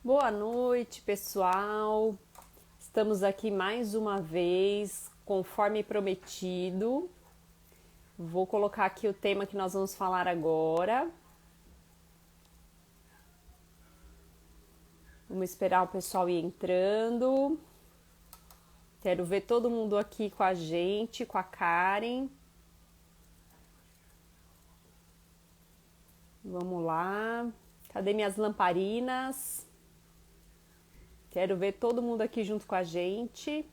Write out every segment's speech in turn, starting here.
Boa noite, pessoal. Estamos aqui mais uma vez, conforme prometido. Vou colocar aqui o tema que nós vamos falar agora. Vamos esperar o pessoal ir entrando. Quero ver todo mundo aqui com a gente, com a Karen. Vamos lá. Cadê minhas lamparinas? Quero ver todo mundo aqui junto com a gente.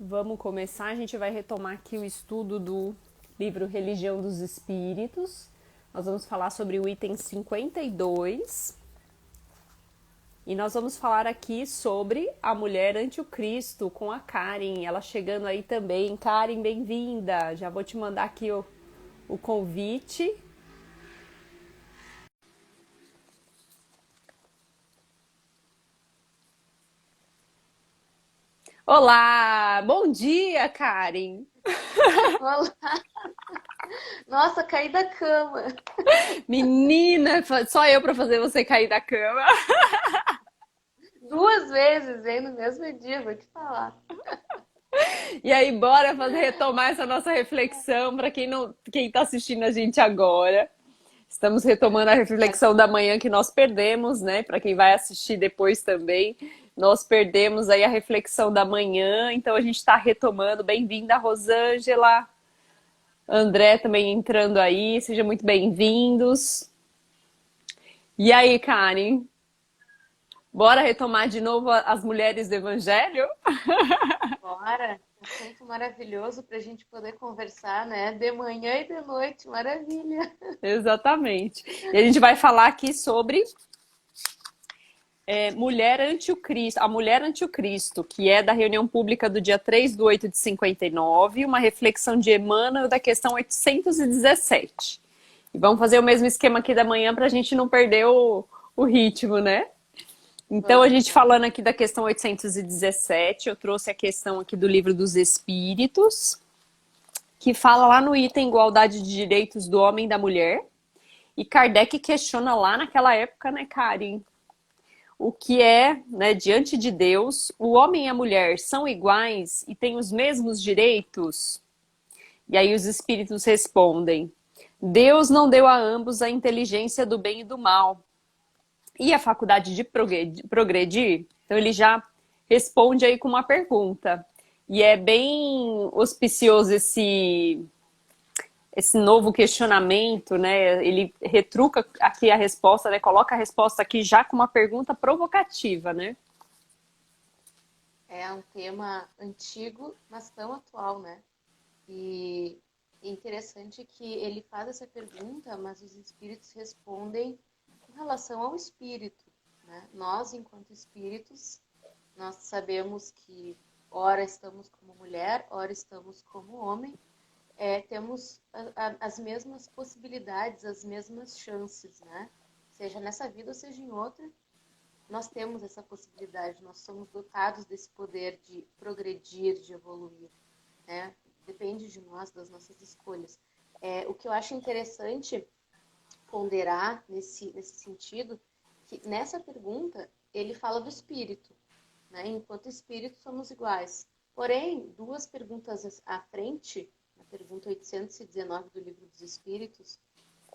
Vamos começar, a gente vai retomar aqui o estudo do livro Religião dos Espíritos. Nós vamos falar sobre o item 52. E nós vamos falar aqui sobre a mulher ante o Cristo com a Karen. Ela chegando aí também. Karen, bem-vinda. Já vou te mandar aqui o convite. Olá, bom dia, Karen. Olá. Nossa, caí da cama. Menina, só eu para fazer você cair da cama. Duas vezes, hein, no mesmo dia, vou te falar. E aí, bora retomar essa nossa reflexão para quem está assistindo a gente agora. Estamos retomando a reflexão da manhã que nós perdemos, né? Para quem vai assistir depois também, nós perdemos aí a reflexão da manhã, então a gente está retomando. Bem-vinda, Rosângela. André também entrando aí, sejam muito bem-vindos. E aí, Karen? Bora retomar de novo as mulheres do Evangelho? Bora. Assunto maravilhoso para a gente poder conversar, né? De manhã e de noite, maravilha. Exatamente. E a gente vai falar aqui sobre Mulher ante o Cristo, a Mulher ante o Cristo, que é da reunião pública do dia 3/8/59, uma reflexão de Emmanuel da questão 817. E vamos fazer o mesmo esquema aqui da manhã para a gente não perder o ritmo, né? Então, a Vamos. gente falando aqui da questão 817, eu trouxe a questão aqui do Livro dos Espíritos, que fala lá no item Igualdade de Direitos do Homem e da Mulher. E Kardec questiona lá naquela época, né, Karen, o que é, né, diante de Deus, o homem e a mulher são iguais e têm os mesmos direitos? E aí os espíritos respondem: Deus não deu a ambos a inteligência do bem e do mal e a faculdade de progredir? Então ele já responde aí com uma pergunta. E é bem auspicioso esse novo questionamento, né? Ele retruca aqui a resposta, né? Coloca a resposta aqui já com uma pergunta provocativa, né? É um tema antigo, mas tão atual, né? E é interessante que ele faz essa pergunta, mas os espíritos respondem com relação ao espírito, né? Nós, enquanto espíritos, nós sabemos que ora estamos como mulher, ora estamos como homem, temos as mesmas possibilidades, as mesmas chances, né? Seja nessa vida ou seja em outra, nós temos essa possibilidade, nós somos dotados desse poder de progredir, de evoluir, né? Depende de nós, das nossas escolhas. O que eu acho interessante ponderar nesse sentido, que nessa pergunta ele fala do espírito, né? Enquanto espírito somos iguais. Porém, duas perguntas à frente, na pergunta 819 do Livro dos Espíritos,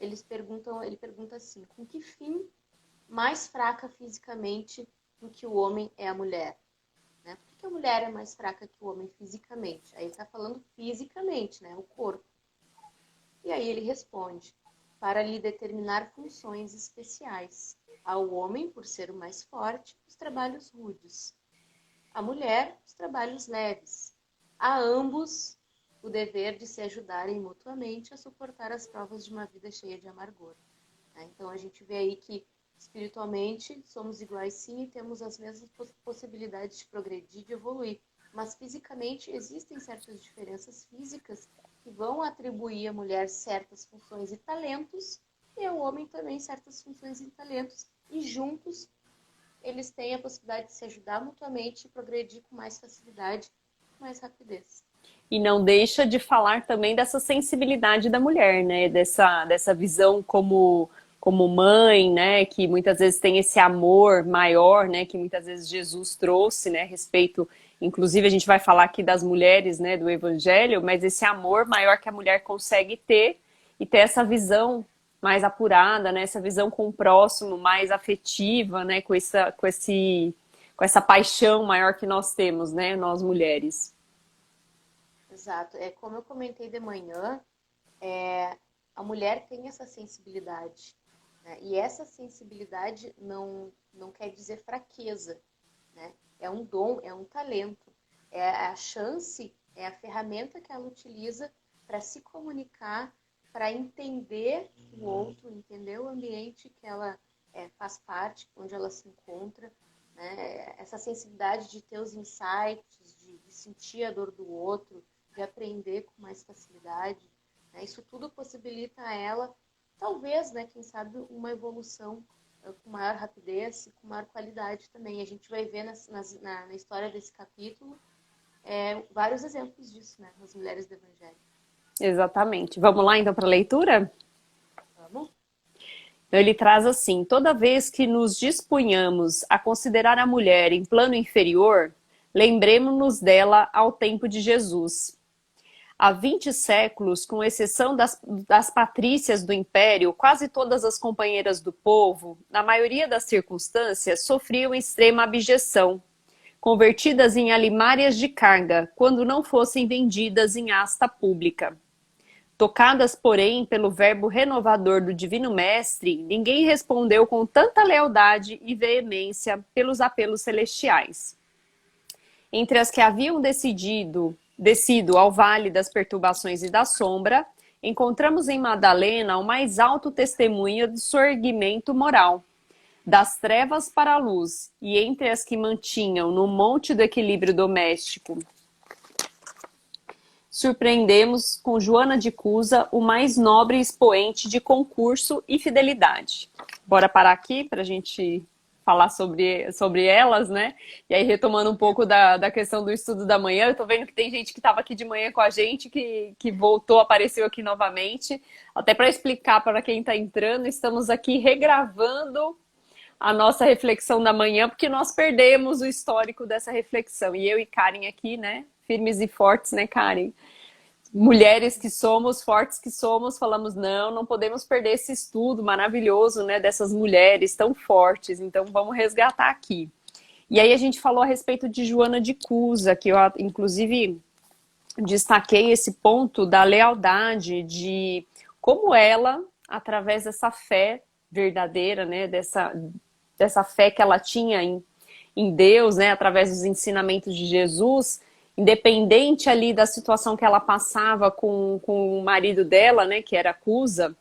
ele pergunta assim: com que fim mais fraca fisicamente do que o homem é a mulher? Né? Por que a mulher é mais fraca que o homem fisicamente? Aí ele está falando fisicamente, né? O corpo. E aí ele responde: para lhe determinar funções especiais. Ao homem, por ser o mais forte, os trabalhos rudes. A mulher, os trabalhos leves. A ambos, o dever de se ajudarem mutuamente a suportar as provas de uma vida cheia de amargor. Então, a gente vê aí que Espiritualmente, somos iguais sim e temos as mesmas possibilidades de progredir, de evoluir. Mas fisicamente, existem certas diferenças físicas que vão atribuir à mulher certas funções e talentos, e ao homem também certas funções e talentos. E juntos, eles têm a possibilidade de se ajudar mutuamente e progredir com mais facilidade, com mais rapidez. E não deixa de falar também dessa sensibilidade da mulher, né? Dessa visão como mãe, né? Que muitas vezes tem esse amor maior, né? Que muitas vezes Jesus trouxe, né? Respeito, inclusive a gente vai falar aqui das mulheres, né? Do Evangelho, mas esse amor maior que a mulher consegue ter e ter essa visão mais apurada, né? Essa visão com o próximo, mais afetiva, né? Com essa paixão maior que nós temos, né? Nós mulheres. Exato. É como eu comentei de manhã, a mulher tem essa sensibilidade, né? E essa sensibilidade não quer dizer fraqueza, né? É um dom, é um talento, é a chance, é a ferramenta que ela utiliza para se comunicar, para entender o outro, entender o ambiente que ela faz parte, onde ela se encontra, né? Essa sensibilidade de ter os insights, de sentir a dor do outro, de aprender com mais facilidade, né? Isso tudo possibilita a ela, talvez, né, quem sabe, uma evolução com maior rapidez e com maior qualidade também. A gente vai ver na história desse capítulo vários exemplos disso, né, nas mulheres do Evangelho. Exatamente. Vamos lá então para a leitura? Vamos? Então, ele traz assim: toda vez que nos dispunhamos a considerar a mulher em plano inferior, lembremos-nos dela ao tempo de Jesus. Há 20 séculos, com exceção das patrícias do império, quase todas as companheiras do povo, na maioria das circunstâncias, sofriam extrema abjeção, convertidas em alimárias de carga, quando não fossem vendidas em asta pública. Tocadas, porém, pelo verbo renovador do Divino Mestre, ninguém respondeu com tanta lealdade e veemência pelos apelos celestiais. Entre as que haviam descido ao vale das perturbações e da sombra, encontramos em Madalena o mais alto testemunho do sorgimento moral, das trevas para a luz, e entre as que mantinham no monte do equilíbrio doméstico, surpreendemos com Joana de Cusa o mais nobre expoente de concurso e fidelidade. Bora parar aqui para a gente falar sobre elas, né? E aí, retomando um pouco da questão do estudo da manhã, eu tô vendo que tem gente que estava aqui de manhã com a gente, que voltou, apareceu aqui novamente. Até para explicar para quem está entrando, estamos aqui regravando a nossa reflexão da manhã, porque nós perdemos o histórico dessa reflexão. E eu e Karen aqui, né? Firmes e fortes, né, Karen? Mulheres que somos, fortes que somos, falamos, não podemos perder esse estudo maravilhoso, né, dessas mulheres tão fortes, então vamos resgatar aqui. E aí a gente falou a respeito de Joana de Cusa, que eu, inclusive, destaquei esse ponto da lealdade, de como ela, através dessa fé verdadeira, né, dessa fé que ela tinha em Deus, né, através dos ensinamentos de Jesus, independente ali da situação que ela passava com o marido dela, né, que era Cusa,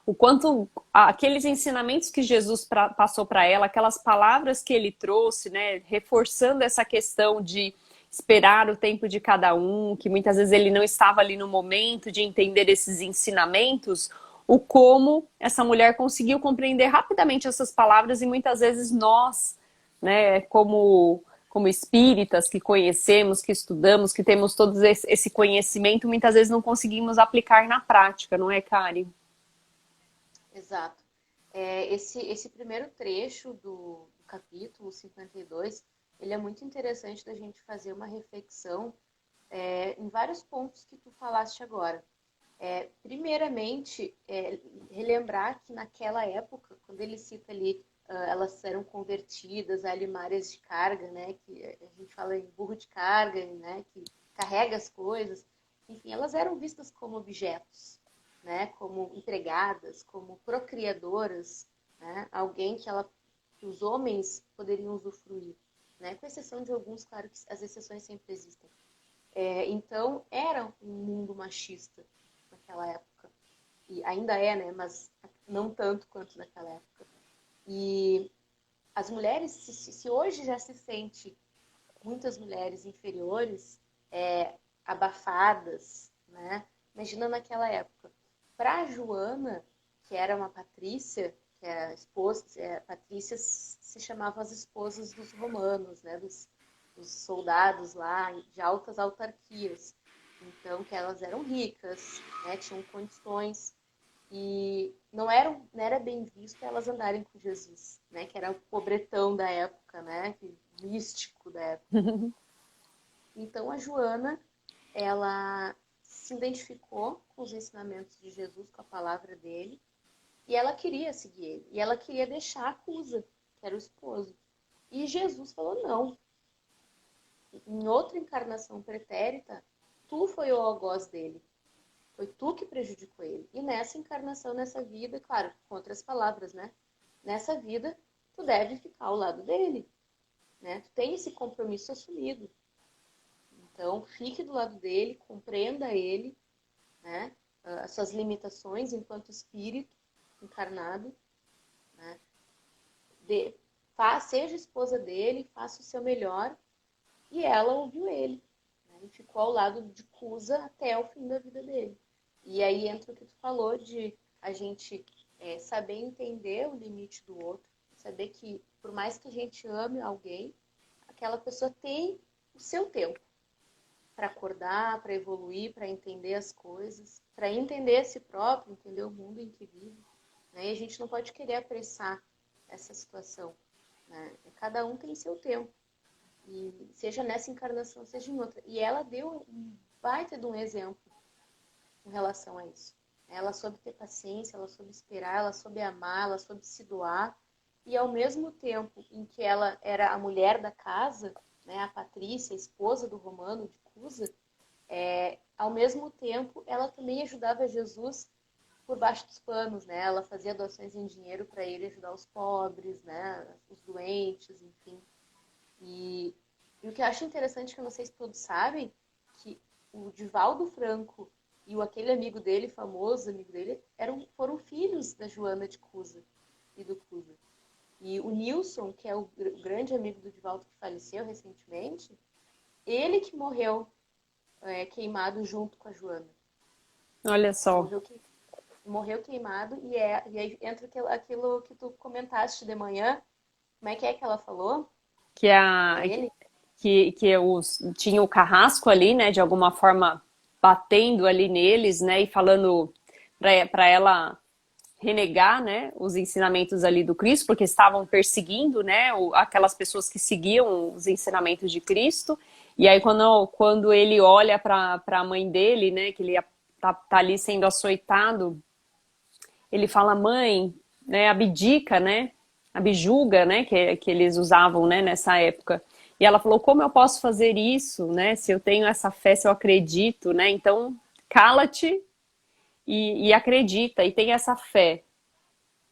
o quanto aqueles ensinamentos que Jesus passou para ela, aquelas palavras que ele trouxe, né, reforçando essa questão de esperar o tempo de cada um, que muitas vezes ele não estava ali no momento de entender esses ensinamentos, o como essa mulher conseguiu compreender rapidamente essas palavras e muitas vezes nós, né, como espíritas que conhecemos, que estudamos, que temos todo esse conhecimento, muitas vezes não conseguimos aplicar na prática, não é, Kari? Exato. Esse primeiro trecho do capítulo 52, ele é muito interessante da gente fazer uma reflexão em vários pontos que tu falaste agora. Primeiramente, relembrar que naquela época, quando ele cita ali, elas eram convertidas a alimárias de carga, né, que a gente fala em burro de carga, né, que carrega as coisas, enfim, elas eram vistas como objetos, né, como empregadas, como procriadoras, né, alguém que os homens poderiam usufruir, né, com exceção de alguns, claro que as exceções sempre existem. Então, era um mundo machista naquela época. E ainda é, né? Mas não tanto quanto naquela época. E as mulheres, se hoje já se sente muitas mulheres inferiores, abafadas, né? Imagina naquela época. Para Joana, que era uma patrícia, que era esposa, patrícias se chamavam as esposas dos romanos, né? Dos soldados lá de altas autarquias. Então, que elas eram ricas, né? Tinham condições. E não era bem visto elas andarem com Jesus, né? Que era o pobretão da época, né? Místico da época. Então a Joana, ela se identificou com os ensinamentos de Jesus, com a palavra dele, e ela queria seguir ele. E ela queria deixar a Cusa, que era o esposo. E Jesus falou: não. Em outra encarnação pretérita, tu foi o algoz dele. Foi tu que prejudicou ele. E nessa encarnação, nessa vida, claro, com outras palavras, né? Nessa vida, tu deve ficar ao lado dele, né? Tu tem esse compromisso assumido. Então, fique do lado dele, compreenda ele, né? As suas limitações enquanto espírito encarnado, né? Seja esposa dele, faça o seu melhor. E ela ouviu ele, né? E ficou ao lado de Cusa até o fim da vida dele. E aí entra o que tu falou de a gente saber entender o limite do outro, saber que por mais que a gente ame alguém, aquela pessoa tem o seu tempo para acordar, para evoluir, para entender as coisas, para entender a si próprio, entender o mundo em que vive. Né? E a gente não pode querer apressar essa situação. Né? Cada um tem seu tempo. E seja nessa encarnação, seja em outra. E ela deu um baita de um exemplo com relação a isso. Ela soube ter paciência, ela soube esperar, ela soube amar, ela soube se doar. E ao mesmo tempo em que ela era a mulher da casa, né, a Patrícia, a esposa do Romano de Cusa, ao mesmo tempo ela também ajudava Jesus por baixo dos panos, né? Ela fazia doações em dinheiro para ele ajudar os pobres, né, os doentes, enfim. E o que eu acho interessante, que eu não sei se todos sabem, que o Divaldo Franco e aquele amigo dele, famoso amigo dele, foram filhos da Joana de Cusa e do Cusa. E o Nilson, que é o grande amigo do Divaldo que faleceu recentemente, ele que morreu queimado junto com a Joana. Olha só. Morreu queimado e aí entra aquilo que tu comentaste de manhã. Como é que ela falou Que, para a, ele? tinha o carrasco ali, né, de alguma forma batendo ali neles, né, e falando para ela renegar, né, os ensinamentos ali do Cristo, porque estavam perseguindo, né, aquelas pessoas que seguiam os ensinamentos de Cristo. E aí quando ele olha para a mãe dele, né, que ele tá ali sendo açoitado, ele fala: mãe, né, abdica, né, abjuga, né, que eles usavam, né, nessa época. E ela falou: como eu posso fazer isso, né, se eu tenho essa fé, se eu acredito, né? Então, cala-te e acredita, e tem essa fé.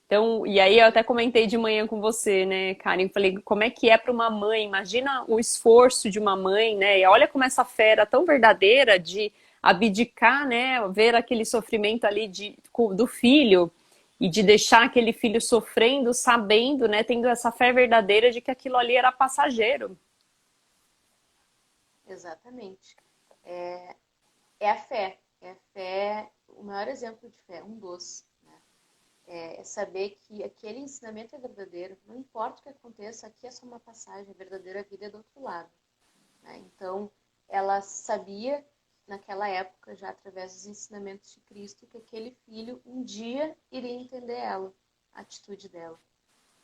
Então, e aí eu até comentei de manhã com você, né, Karen? Falei: como é que é para uma mãe? Imagina o esforço de uma mãe, né? E olha como essa fé era tão verdadeira de abdicar, né? Ver aquele sofrimento ali do filho e de deixar aquele filho sofrendo, sabendo, né? Tendo essa fé verdadeira de que aquilo ali era passageiro. Exatamente. É a fé. É a fé, o maior exemplo de fé, um dos. Né? É saber que aquele ensinamento é verdadeiro. Não importa o que aconteça, aqui é só uma passagem. A verdadeira vida é do outro lado. Né? Então, ela sabia, naquela época, já através dos ensinamentos de Cristo, que aquele filho um dia iria entender ela, a atitude dela.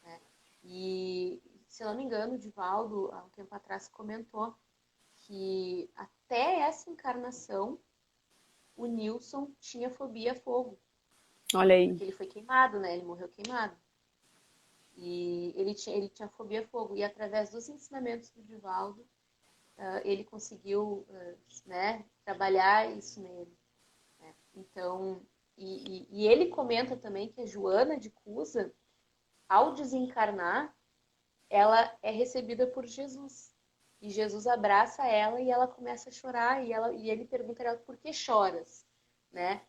Né? E, se eu não me engano, o Divaldo, há um tempo atrás, comentou que até essa encarnação o Nilson tinha fobia a fogo, Olha aí. porque ele foi queimado, né? Ele morreu queimado. E ele tinha fobia a fogo. E através dos ensinamentos do Divaldo, ele conseguiu né, trabalhar isso nele. Né? Então, e ele comenta também que a Joana de Cusa, ao desencarnar, ela é recebida por Jesus. E Jesus abraça ela e ela começa a chorar. E ele pergunta a ela: por que choras? Né?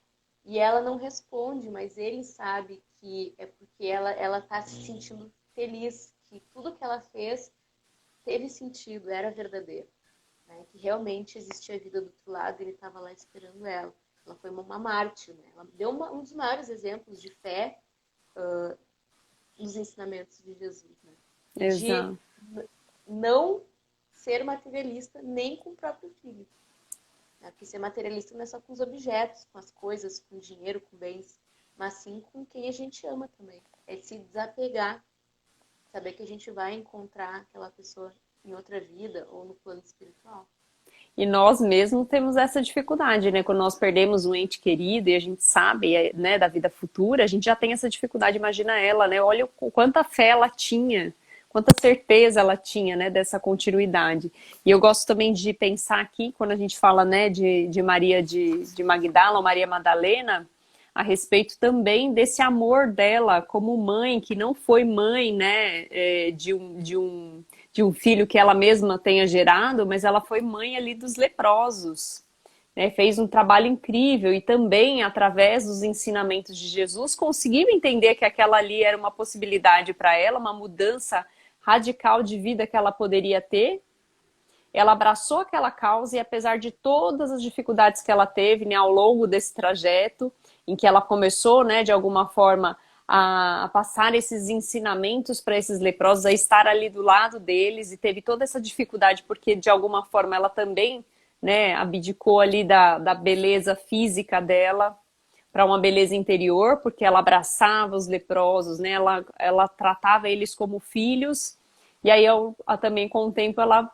E ela não responde, mas ele sabe que é porque ela tá se sentindo feliz, que tudo que ela fez teve sentido, era verdadeiro, né? Que realmente existia vida do outro lado e ele estava lá esperando ela. Ela foi uma mártir, né? Ela deu um dos maiores exemplos de fé nos ensinamentos de Jesus, né? E de Exato. não ser materialista nem com o próprio filho. Né? Porque ser materialista não é só com os objetos, com as coisas, com o dinheiro, com bens, mas sim com quem a gente ama também. É se desapegar, saber que a gente vai encontrar aquela pessoa em outra vida ou no plano espiritual. E nós mesmos temos essa dificuldade, né? Quando nós perdemos um ente querido e a gente sabe, né, da vida futura, a gente já tem essa dificuldade. Imagina ela, né? Olha o quanta fé ela tinha, quanta certeza ela tinha, né, dessa continuidade. E eu gosto também de pensar aqui, quando a gente fala, né, de Maria de Magdala, ou Maria Madalena, a respeito também desse amor dela como mãe, que não foi mãe, né, de um filho que ela mesma tenha gerado, mas ela foi mãe ali dos leprosos. Né, fez um trabalho incrível e também, através dos ensinamentos de Jesus, conseguiu entender que aquela ali era uma possibilidade para ela, uma mudança radical de vida que ela poderia ter. Ela abraçou aquela causa e, apesar de todas as dificuldades que ela teve, né, ao longo desse trajeto, em que ela começou, né, de alguma forma, a passar esses ensinamentos para esses leprosos, a estar ali do lado deles, e teve toda essa dificuldade porque, de alguma forma, ela também, né, abdicou ali da beleza física dela para uma beleza interior, porque ela abraçava os leprosos, né, ela tratava eles como filhos. E aí, também com o tempo, ela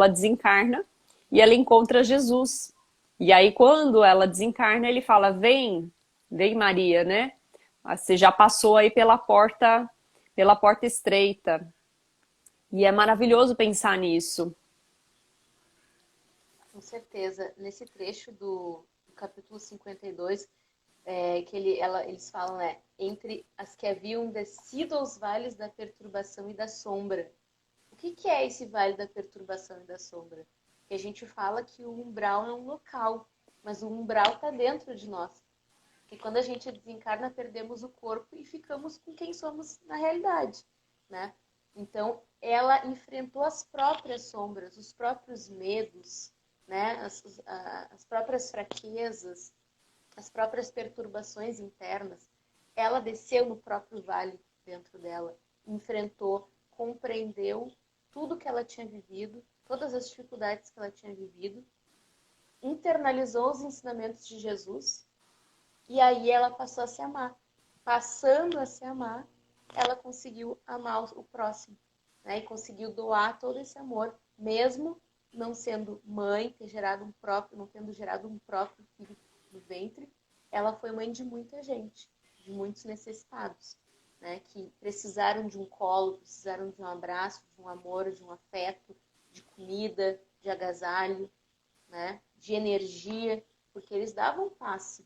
desencarna e ela encontra Jesus. E aí, quando ela desencarna, ele fala: vem Maria, né? Você já passou aí pela porta estreita. E é maravilhoso pensar nisso. Com certeza. Nesse trecho do capítulo 52, que eles falam, né, entre as que haviam descido aos vales da perturbação e da sombra. O que é esse vale da perturbação e da sombra? Que a gente fala que o umbral é um local, mas o umbral está dentro de nós. Porque quando a gente desencarna, perdemos o corpo e ficamos com quem somos na realidade, né? Então, ela enfrentou as próprias sombras, os próprios medos, né? As próprias fraquezas, as próprias perturbações internas. Ela desceu no próprio vale dentro dela, enfrentou, compreendeu tudo que ela tinha vivido, todas as dificuldades que ela tinha vivido, internalizou os ensinamentos de Jesus e aí ela passou a se amar. Passando a se amar, ela conseguiu amar o próximo, né? E conseguiu doar todo esse amor, mesmo não sendo mãe, não tendo gerado um próprio filho no ventre, ela foi mãe de muita gente, de muitos necessitados, né? Que precisaram de um colo, precisaram de um abraço, de um amor, de um afeto, de comida, de agasalho, né? De energia, porque eles davam passe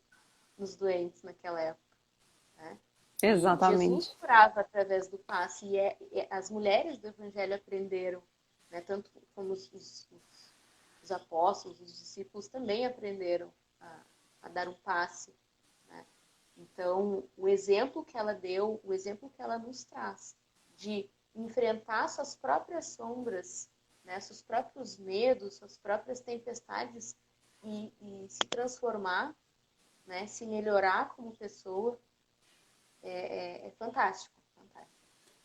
nos doentes naquela época, né? E Jesus Exatamente. curava através do passe, as mulheres do Evangelho aprenderam, né? Tanto como os apóstolos, os discípulos também aprenderam a dar um passe, né? Então, o exemplo que ela deu, o exemplo que ela nos traz de enfrentar suas próprias sombras, né? Seus próprios medos, suas próprias tempestades e se transformar, né? Se melhorar como pessoa, é fantástico, fantástico.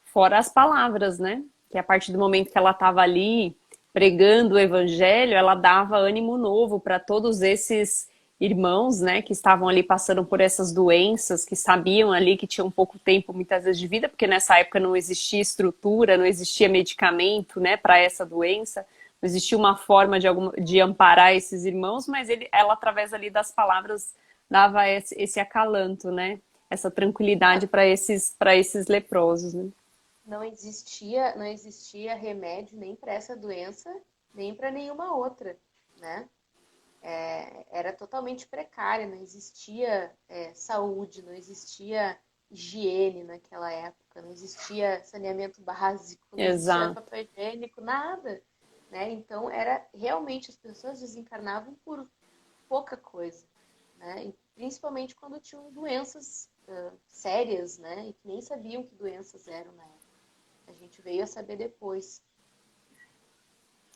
Fora as palavras, né? Que a partir do momento que ela estava ali pregando o evangelho, ela dava ânimo novo para todos esses irmãos, né, que estavam ali passando por essas doenças, que sabiam ali que tinham pouco tempo, muitas vezes, de vida, porque nessa época não existia estrutura, não existia medicamento, né, para essa doença, não existia uma forma de amparar esses irmãos, mas ela, através ali das palavras, dava esse acalanto, né, essa tranquilidade para esses leprosos, né. Não existia remédio nem para essa doença, nem para nenhuma outra, né? Era totalmente precária, não existia saúde, não existia higiene naquela época, não existia saneamento básico, não existia Exato. papel higiênico, nada, né? Então era realmente as pessoas desencarnavam por pouca coisa, né? E principalmente quando tinham doenças sérias, né? E que nem sabiam que doenças eram na época. A gente veio a saber depois.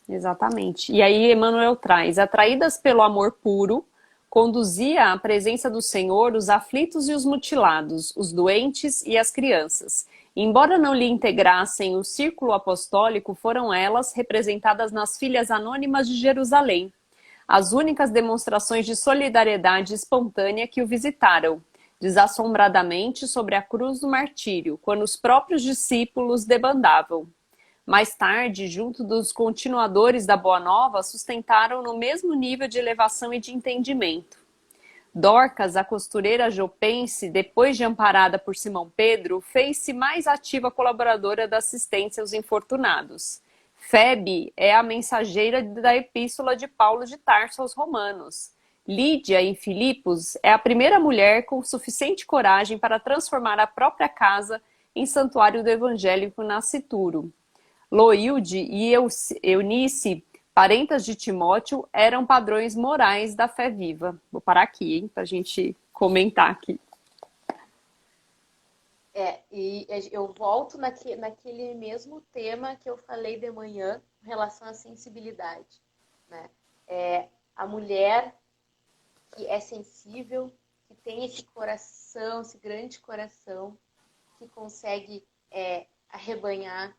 Exatamente. E aí Emmanuel traz, atraídas pelo amor puro, conduzia à presença do Senhor os aflitos e os mutilados, os doentes e as crianças. Embora não lhe integrassem o círculo apostólico, foram elas representadas nas filhas anônimas de Jerusalém, as únicas demonstrações de solidariedade espontânea que o visitaram, desassombradamente sobre a cruz do martírio, quando os próprios discípulos debandavam. Mais tarde, junto dos continuadores da Boa Nova, sustentaram no mesmo nível de elevação e de entendimento. Dorcas, a costureira jopense, depois de amparada por Simão Pedro, fez-se mais ativa colaboradora da assistência aos infortunados. Febe é a mensageira da epístola de Paulo de Tarso aos Romanos. Lídia, em Filipos, é a primeira mulher com suficiente coragem para transformar a própria casa em santuário do evangélico nascituro. Loilde e Eunice, parentas de Timóteo, eram padrões morais da fé viva. Vou parar aqui, hein, para a gente comentar aqui. E eu volto naquele mesmo tema que eu falei de manhã, em relação à sensibilidade, né? A mulher que é sensível, que tem esse coração, esse grande coração, que consegue arrebanhar,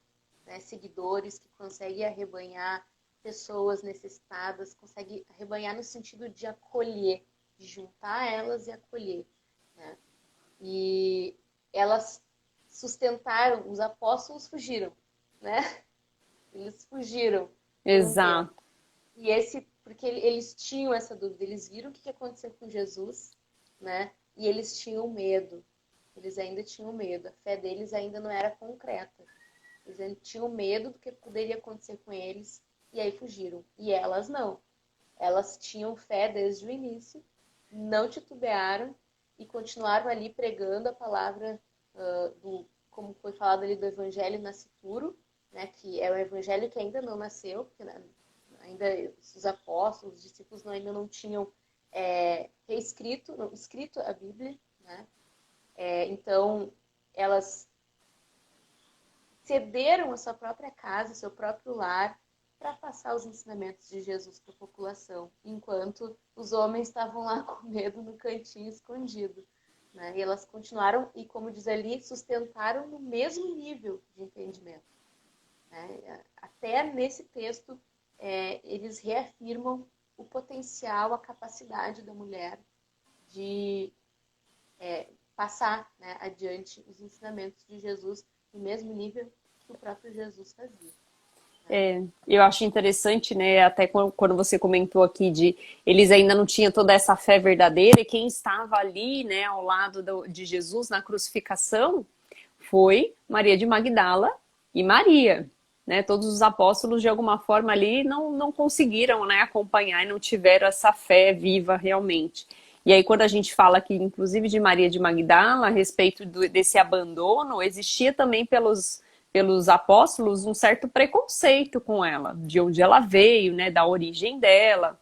né, seguidores, que consegue arrebanhar pessoas necessitadas, consegue arrebanhar no sentido de acolher, de juntar elas e acolher, né? E elas sustentaram, os apóstolos fugiram, né? Eles fugiram por um tempo. Exato. E porque eles tinham essa dúvida, eles viram o que aconteceu com Jesus, né? E eles tinham medo. Eles ainda tinham medo. A fé deles ainda não era concreta. Eles ainda tinham medo do que poderia acontecer com eles e aí fugiram. E elas não. Elas tinham fé desde o início, não titubearam e continuaram ali pregando a palavra como foi falado ali do Evangelho Nascituro, né, que é o Evangelho que ainda não nasceu, porque ainda os apóstolos, os discípulos ainda não tinham escrito a Bíblia, né? Então, elas cederam a sua própria casa, seu próprio lar, para passar os ensinamentos de Jesus para a população, enquanto os homens estavam lá com medo no cantinho escondido, né? E elas continuaram, e como diz ali, sustentaram no mesmo nível de entendimento, né? Até nesse texto, eles reafirmam o potencial, a capacidade da mulher de passar, né, adiante os ensinamentos de Jesus no mesmo nível que o próprio Jesus fazia. Eu acho interessante, né, até quando você comentou aqui de eles ainda não tinham toda essa fé verdadeira, e quem estava ali, né, ao lado de Jesus na crucificação foi Maria de Magdala e Maria, né, todos os apóstolos de alguma forma ali não conseguiram, né, acompanhar e não tiveram essa fé viva realmente. E aí quando a gente fala aqui, inclusive de Maria de Magdala, a respeito desse abandono, existia também pelos apóstolos um certo preconceito com ela, de onde ela veio, né, da origem dela.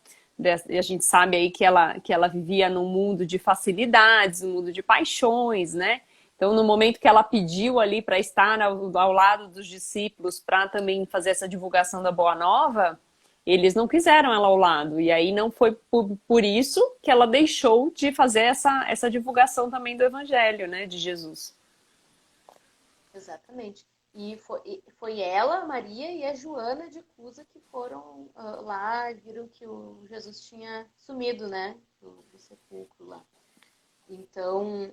E a gente sabe aí que ela vivia num mundo de facilidades, um mundo de paixões, né? Então, no momento que ela pediu ali para estar ao lado dos discípulos, para também fazer essa divulgação da Boa Nova, eles não quiseram ela ao lado. E aí não foi por isso que ela deixou de fazer essa divulgação também do Evangelho, né, de Jesus. Exatamente. E foi ela, Maria e a Joana de Cusa que foram lá e viram que o Jesus tinha sumido, né, do sepulcro lá. Então,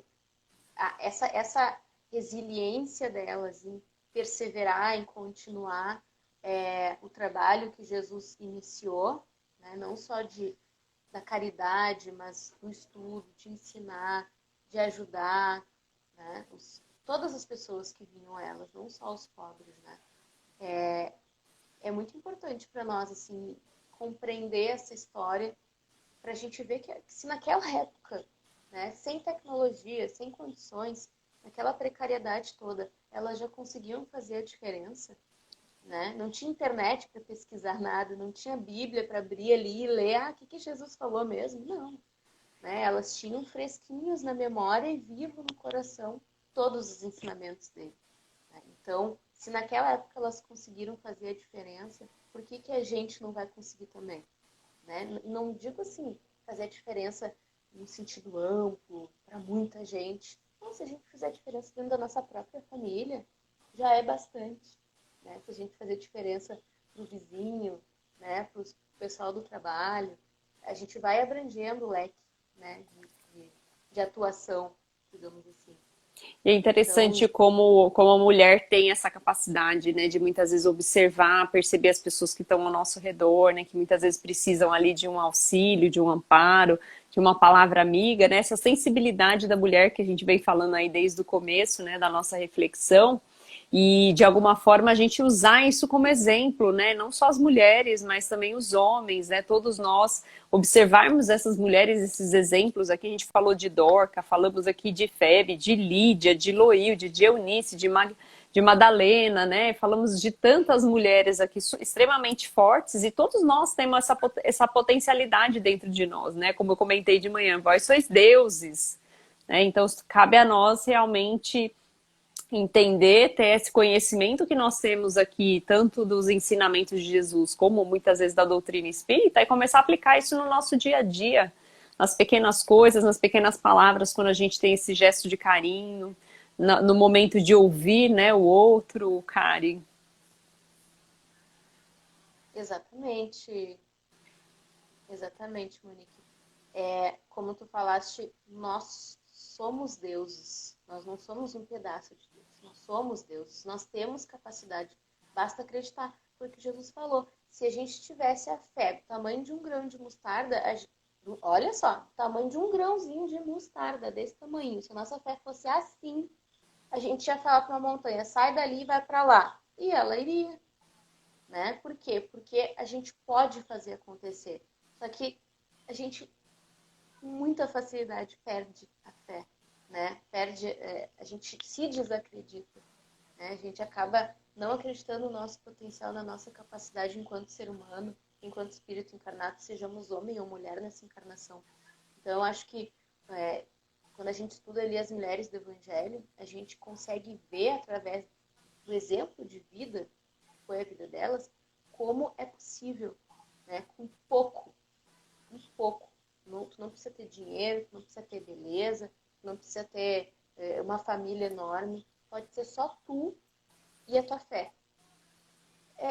essa resiliência delas em perseverar, em continuar o trabalho que Jesus iniciou, né, não só da caridade, mas do estudo, de ensinar, de ajudar, né, todas as pessoas que vinham a elas, não só os pobres, né? É muito importante para nós, assim, compreender essa história, para a gente ver que se naquela época, né, sem tecnologia, sem condições, naquela precariedade toda, elas já conseguiam fazer a diferença, né? Não tinha internet para pesquisar nada, não tinha Bíblia para abrir ali e ler, o que Jesus falou mesmo? Não. né? Elas tinham fresquinhos na memória e vivo no coração todos os ensinamentos dele, né? Então, se naquela época elas conseguiram fazer a diferença, por que que a gente não vai conseguir também, né? Não digo assim, fazer a diferença no sentido amplo, para muita gente. Então, se a gente fizer a diferença dentro da nossa própria família, já é bastante, né? Se a gente fazer diferença para o vizinho, né? Para o pessoal do trabalho, a gente vai abrangendo o leque, né? De atuação, digamos assim. E é Então, interessante como a mulher tem essa capacidade, né, de muitas vezes observar, perceber as pessoas que estão ao nosso redor, né, que muitas vezes precisam ali de um auxílio, de um amparo, de uma palavra amiga, né, essa sensibilidade da mulher que a gente vem falando aí desde o começo, né, da nossa reflexão, e de alguma forma a gente usar isso como exemplo, né, não só as mulheres, mas também os homens, né, todos nós observarmos essas mulheres, esses exemplos aqui, a gente falou de Dorca, falamos aqui de Febe, de Lídia, de Loilde, de Eunice, de Madalena, né? Falamos de tantas mulheres aqui extremamente fortes e todos nós temos essa potencialidade dentro de nós, né? Como eu comentei de manhã, vós sois deuses, né? Então cabe a nós realmente entender, ter esse conhecimento que nós temos aqui, tanto dos ensinamentos de Jesus, como muitas vezes da doutrina espírita, e começar a aplicar isso no nosso dia a dia, nas pequenas coisas, nas pequenas palavras, quando a gente tem esse gesto de carinho, no momento de ouvir, né, o outro, Kari. exatamente, exatamente, Monique. Como tu falaste, nós somos deuses. Nós não somos um pedaço de Deus. Nós somos deuses. Nós temos capacidade. Basta acreditar. Porque Jesus falou, se a gente tivesse a fé do tamanho de um grão de mostarda, olha só, tamanho de um grãozinho de mostarda, desse tamanho. Se a nossa fé fosse assim, a gente ia falar para uma montanha, sai dali e vai para lá. E ela iria, né? Por quê? Porque a gente pode fazer acontecer. Só que a gente com muita facilidade perde a fé, né? A gente se desacredita, né? A gente acaba não acreditando no nosso potencial, na nossa capacidade enquanto ser humano, enquanto espírito encarnado, sejamos homem ou mulher nessa encarnação. Então, eu acho que é, quando a gente estuda ali as mulheres do Evangelho, a gente consegue ver através do exemplo de vida, que foi a vida delas, como é possível, né? Com pouco. Não, tu não precisa ter dinheiro, tu não precisa ter beleza, tu não precisa ter uma família enorme. Pode ser só tu e a tua fé.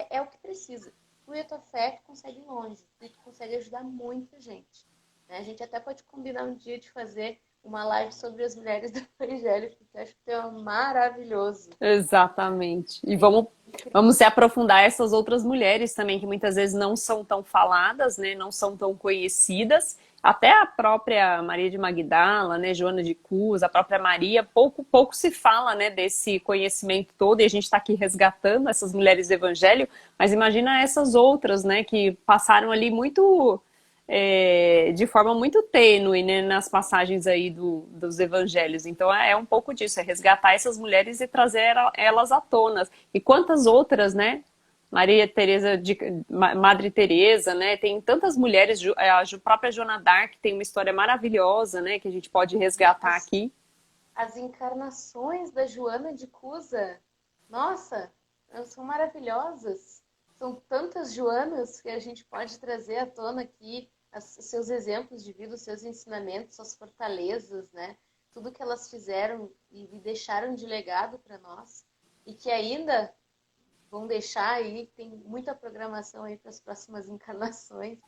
É o que precisa. Tu e a tua fé, tu consegue ir longe. E tu consegue ajudar muita gente. Né? A gente até pode combinar um dia de fazer uma live sobre as mulheres do Evangelho, porque eu acho que é maravilhoso. Exatamente. E É vamos incrível. se aprofundar essas outras mulheres também, que muitas vezes não são tão faladas, né? Não são tão conhecidas. Até a própria Maria de Magdala, né? Joana de Cus, a própria Maria, pouco se fala, né? Desse conhecimento todo, e a gente está aqui resgatando essas mulheres do Evangelho, mas imagina essas outras, né? Que passaram ali muito de forma muito tênue, né, nas passagens aí dos evangelhos. Então é um pouco disso, é resgatar essas mulheres e trazer elas à tona. E quantas outras, né? Maria Teresa de Madre Teresa, né? Tem tantas mulheres, a própria Joana d'Arc tem uma história maravilhosa, né? Que a gente pode resgatar As, aqui. as encarnações da Joana de Cusa, nossa, elas são maravilhosas. São tantas Joanas que a gente pode trazer à tona aqui, seus exemplos de vida, os seus ensinamentos, suas fortalezas, né? Tudo que elas fizeram e deixaram de legado para nós. E que ainda vão deixar aí, tem muita programação aí para as próximas encarnações,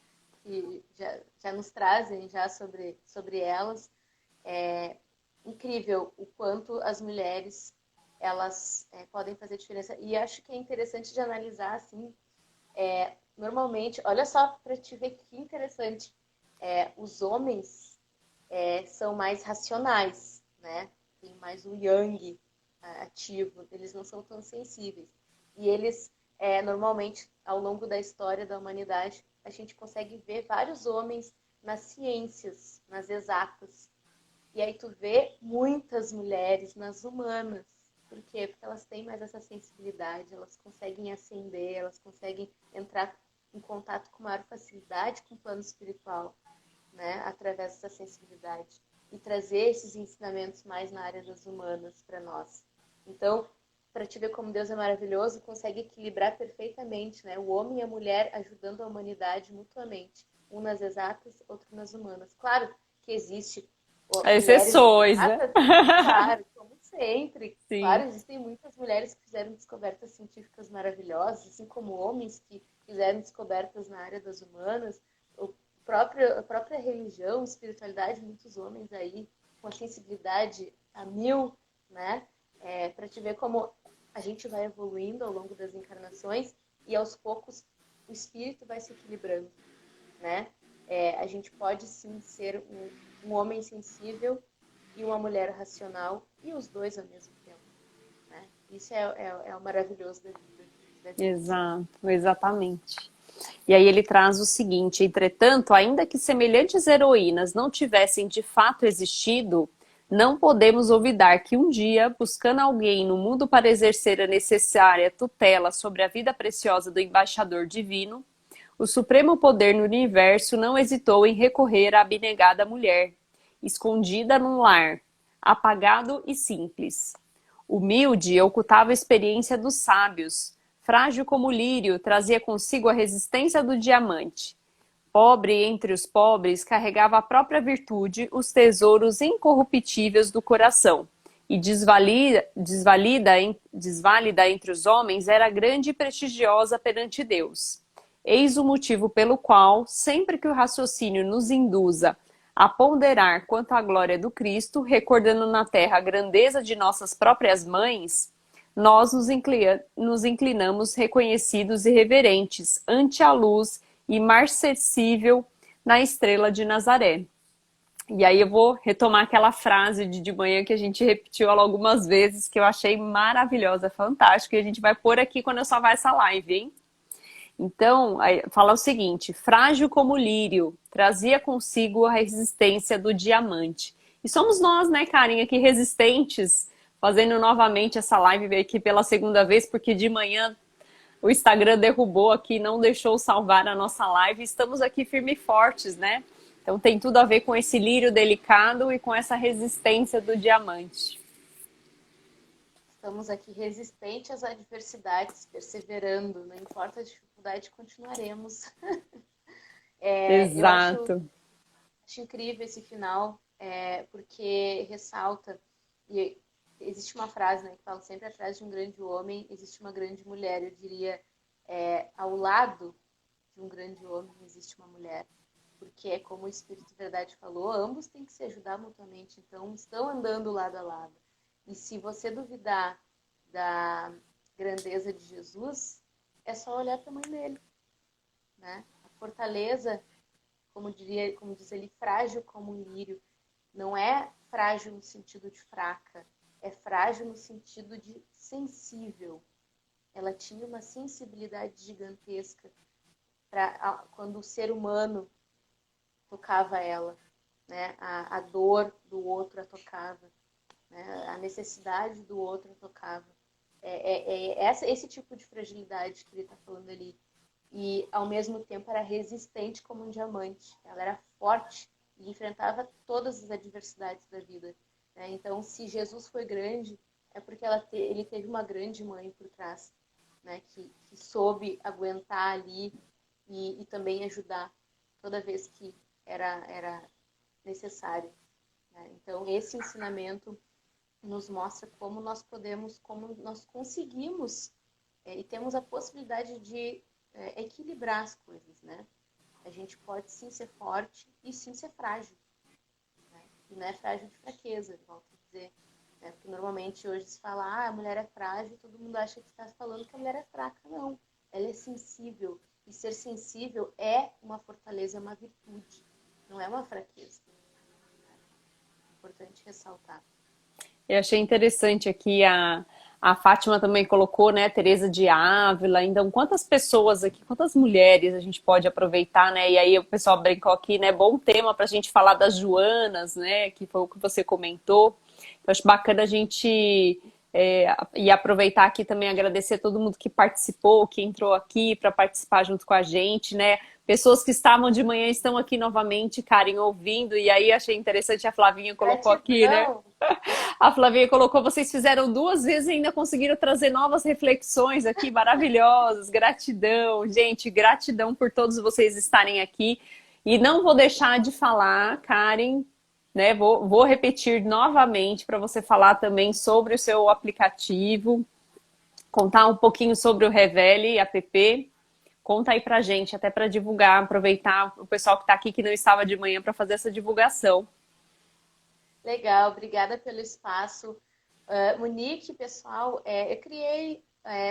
que já nos trazem já sobre elas. É incrível o quanto as mulheres elas podem fazer diferença. E acho que é interessante de analisar assim, normalmente, olha só para te ver que interessante, os homens são mais racionais, né? Tem mais o yang ativo, eles não são tão sensíveis. E eles, normalmente, ao longo da história da humanidade, a gente consegue ver vários homens nas ciências, nas exatas. E aí tu vê muitas mulheres nas humanas. Por quê? Porque elas têm mais essa sensibilidade, elas conseguem ascender, elas conseguem entrar em contato com maior facilidade com o plano espiritual. né, através dessa sensibilidade e trazer esses ensinamentos mais na área das humanas para nós. Então, para te ver como Deus é maravilhoso, consegue equilibrar perfeitamente, né, o homem e a mulher ajudando a humanidade mutuamente, um nas exatas, outro nas humanas. Claro que existe mulheres Exceções, né? exatas, claro, como sempre. Claro, Sim. existem muitas mulheres que fizeram descobertas científicas maravilhosas, assim como homens que fizeram descobertas na área das humanas, a própria religião, espiritualidade, muitos homens aí com a sensibilidade a mil, né? Para te ver como a gente vai evoluindo ao longo das encarnações e aos poucos o espírito vai se equilibrando, né? A gente pode sim ser um homem sensível e uma mulher racional e os dois ao mesmo tempo, né? Isso é o maravilhoso da vida, da evolução. Exato, exatamente. E aí ele traz o seguinte: entretanto, ainda que semelhantes heroínas não tivessem de fato existido, não podemos olvidar que um dia, buscando alguém no mundo para exercer a necessária tutela sobre a vida preciosa do embaixador divino, o supremo poder no universo não hesitou em recorrer à abnegada mulher, escondida num lar, apagado e simples. Humilde, ocultava a experiência dos sábios. Frágil como o lírio, trazia consigo a resistência do diamante. Pobre entre os pobres, carregava a própria virtude, os tesouros incorruptíveis do coração. E desválida entre os homens, era grande e prestigiosa perante Deus. Eis o motivo pelo qual, sempre que o raciocínio nos induza a ponderar quanto à glória do Cristo, recordando na terra a grandeza de nossas próprias mães, nós nos inclinamos reconhecidos e reverentes ante a luz imarcessível na estrela de Nazaré. E aí eu vou retomar aquela frase de manhã que a gente repetiu algumas vezes, que eu achei maravilhosa, fantástica, e a gente vai pôr aqui quando eu salvar essa live, hein? Então, fala o seguinte: frágil como o lírio, trazia consigo a resistência do diamante. E somos nós, né, Karen, aqui resistentes, fazendo novamente essa live aqui pela segunda vez, porque de manhã o Instagram derrubou aqui, não deixou salvar a nossa live. Estamos aqui firmes e fortes, né? Então tem tudo a ver com esse lírio delicado e com essa resistência do diamante. Estamos aqui resistentes às adversidades, perseverando, não importa a dificuldade, continuaremos. Eu Exato. acho incrível esse final, porque ressalta, e existe uma frase, né, que fala sempre atrás de um grande homem existe uma grande mulher. Eu diria, ao lado de um grande homem existe uma mulher, porque é como o Espírito de Verdade falou, ambos têm que se ajudar mutuamente, então estão andando lado a lado. E se você duvidar da grandeza de Jesus, é só olhar para a mãe dele, né? A fortaleza, como diz ele, frágil como um lírio, não é frágil no sentido de fraca, é frágil no sentido de sensível. Ela tinha uma sensibilidade gigantesca para quando o ser humano tocava ela, né? A dor do outro a tocava, né? A necessidade do outro a tocava. Esse tipo de fragilidade que ele está falando ali. E, ao mesmo tempo, era resistente como um diamante. Ela era forte e enfrentava todas as adversidades da vida, né? Então, se Jesus foi grande, é porque ele teve uma grande mãe por trás, né? Que soube aguentar ali e também ajudar toda vez que era necessário, né? Então, esse ensinamento nos mostra como nós podemos, como nós conseguimos e temos a possibilidade de equilibrar as coisas, né? A gente pode sim ser forte e sim ser frágil, né? E não é frágil de fraqueza, volto a dizer, né? Porque normalmente hoje se fala, a mulher é frágil, todo mundo acha que está falando que a mulher é fraca. Não, ela é sensível. E ser sensível é uma fortaleza, é uma virtude, não é uma fraqueza. É importante ressaltar. Eu achei interessante aqui a Fátima também colocou, né, Teresa de Ávila. Então, quantas pessoas aqui, quantas mulheres a gente pode aproveitar, né? E aí o pessoal brincou aqui, né? Bom tema para a gente falar das Joanas, né? Que foi o que você comentou. Eu acho bacana a gente E aproveitar aqui também agradecer todo mundo que participou, que entrou aqui para participar junto com a gente, né? Pessoas que estavam de manhã estão aqui novamente, Karen, ouvindo, e aí achei interessante, a Flavinha colocou aqui, né? Gratidão. A Flavinha colocou, vocês fizeram 2 vezes e ainda conseguiram trazer novas reflexões aqui, maravilhosas, gratidão. Gente, gratidão por todos vocês estarem aqui. E não vou deixar de falar, Karen, né? Vou repetir novamente para você falar também sobre o seu aplicativo, contar um pouquinho sobre o Revele app. Conta aí pra gente, até para divulgar, aproveitar o pessoal que está aqui que não estava de manhã para fazer essa divulgação. Legal, obrigada pelo espaço. Monique, pessoal, eu criei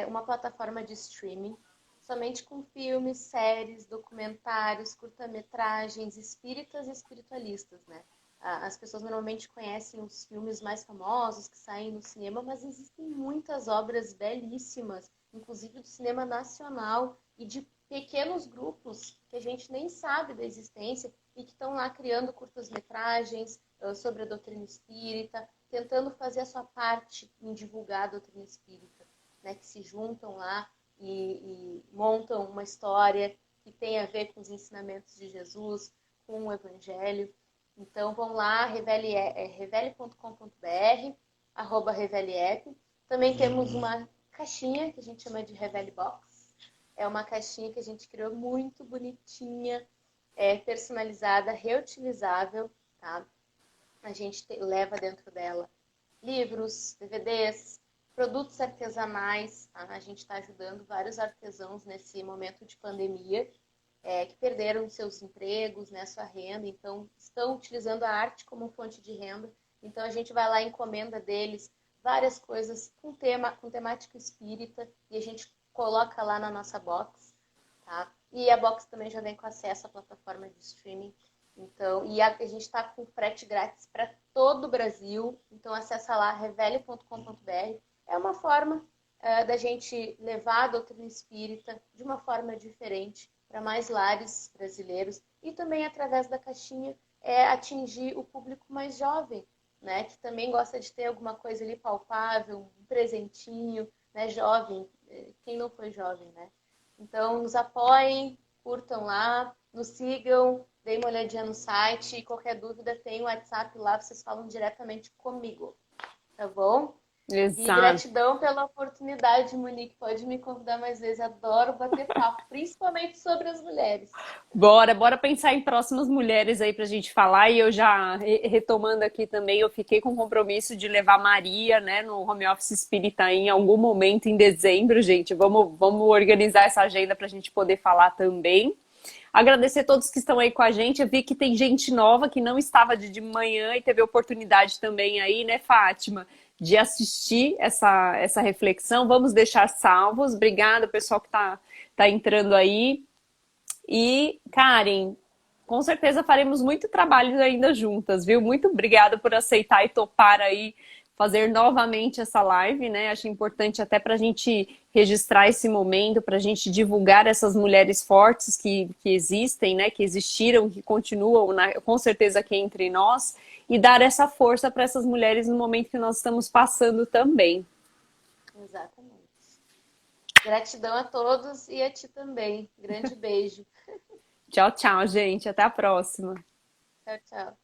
uma plataforma de streaming somente com filmes, séries, documentários, curta-metragens espíritas e espiritualistas, né? As pessoas normalmente conhecem os filmes mais famosos que saem no cinema, mas existem muitas obras belíssimas, inclusive do cinema nacional e de pequenos grupos que a gente nem sabe da existência e que estão lá criando curtas-metragens sobre a doutrina espírita, tentando fazer a sua parte em divulgar a doutrina espírita, né? Que se juntam lá e montam uma história que tem a ver com os ensinamentos de Jesus, com o Evangelho. Então vão lá, revele.com.br, @reveleapp. Também temos uma caixinha que a gente chama de Revele Box. É uma caixinha que a gente criou muito bonitinha, personalizada, reutilizável, tá? A gente leva dentro dela livros, DVDs, produtos artesanais, tá? A gente está ajudando vários artesãos nesse momento de pandemia, que perderam seus empregos, né, sua renda, então estão utilizando a arte como fonte de renda. Então a gente vai lá e encomenda deles várias coisas com temática espírita e a gente coloca lá na nossa box, tá? E a box também já vem com acesso à plataforma de streaming. Então, e a gente está com frete grátis para todo o Brasil. Então acessa lá revele.com.br. É uma forma da gente levar a doutrina espírita de uma forma diferente para mais lares brasileiros e também através da caixinha atingir o público mais jovem, né? Que também gosta de ter alguma coisa ali palpável, um presentinho, né? Jovem, quem não foi jovem, né? Então nos apoiem, curtam lá, nos sigam, deem uma olhadinha no site e qualquer dúvida tem o WhatsApp lá, vocês falam diretamente comigo, tá bom? E Exato. gratidão pela oportunidade, Monique. Pode me convidar mais vezes. Adoro bater papo, principalmente sobre as mulheres. Bora pensar em próximas mulheres aí pra gente falar. E eu já retomando aqui também, eu fiquei com o compromisso de levar Maria, né, no home office espírita em algum momento em dezembro, gente. Vamos organizar essa agenda pra gente poder falar também. Agradecer a todos que estão aí com a gente. Eu vi que tem gente nova que não estava de manhã e teve oportunidade também aí, né, Fátima, de assistir essa reflexão. Vamos deixar salvos. Obrigada, pessoal que tá entrando aí. E, Karen, com certeza faremos muito trabalho ainda juntas, viu? Muito obrigada por aceitar e topar aí fazer novamente essa live, né? Acho importante até para a gente registrar esse momento, para a gente divulgar essas mulheres fortes que existem, né? Que existiram, que continuam, com certeza aqui entre nós, e dar essa força para essas mulheres no momento que nós estamos passando também. Exatamente. Gratidão a todos e a ti também. Grande beijo. Tchau, tchau, gente. Até a próxima. Tchau, tchau.